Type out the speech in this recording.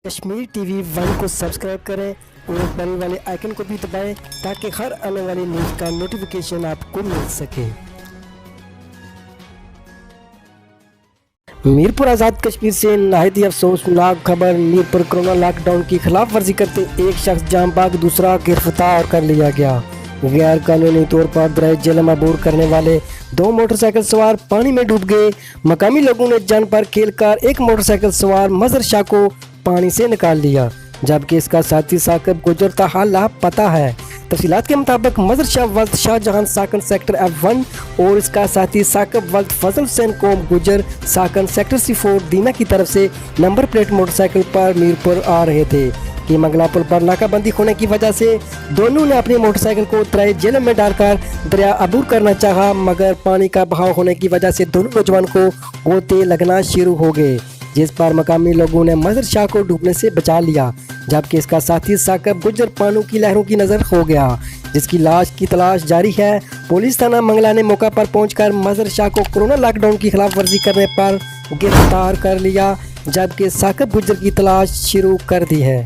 Kashmir T V 1 کو subscribe کریں اور بیل والے آئیکن کو بھی دبائیں تاکہ ہر آنے والی نیوز کا نوٹیفیکیشن آپ کو مل سکے۔ میرپور آزاد کشمیر سے نہایت ہی افسوسناک خبر۔ میرپور کورونا لاک ڈاؤن کی خلاف ورزی کرتے ایک شخص جام باغ دوسرا گرفتار کر لیا گیا۔ غیر قانونی طور پر درائے جہلم عبور کرنے والے 2 موٹر سائیکل سوار پانی میں ڈوب گئے۔ مقامی لوگوں نے جان پر کھیل کر ایک موٹر سائیکل سوار مظہر شاہ کو پانی سے نکال لیا، جبکہ اس کا ساتھی ثاقب گجر تاحال لاپتہ ہے۔ تفصیلات کے مطابق مظہر شاہ ولد شاہ جہان ساکن سیکٹر F1 اور اس کا ساتھی ثاقب ولد فضل حسین قوم گجر ساکن سیکٹر C4 دینا کی طرف سے نمبر پلیٹ موٹر سائیکل پر میرپور آ رہے تھے کہ منگلا پل پر ناکہ بندی ہونے کی وجہ سے دونوں نے اپنی موٹر سائیکل کو دریا جہلم میں ڈال کر دریا عبور کرنا چاہا، مگر پانی کا بہاؤ ہونے کی وجہ سے دونوں نوجوان کو غوطے لگنا شروع ہو گئے، جس پر مقامی لوگوں نے مظہر شاہ کو ڈوبنے سے بچا لیا، جبکہ اس کا ساتھی ثاقب گجر پانوں کی لہروں کی نظر کھو گیا، جس کی لاش کی تلاش جاری ہے۔ پولیس تھانہ منگلا نے موقع پر پہنچ کر مظہر شاہ کو کورونا لاک ڈاؤن کی خلاف ورزی کرنے پر گرفتار کر لیا، جبکہ ثاقب گجر کی تلاش شروع کر دی ہے۔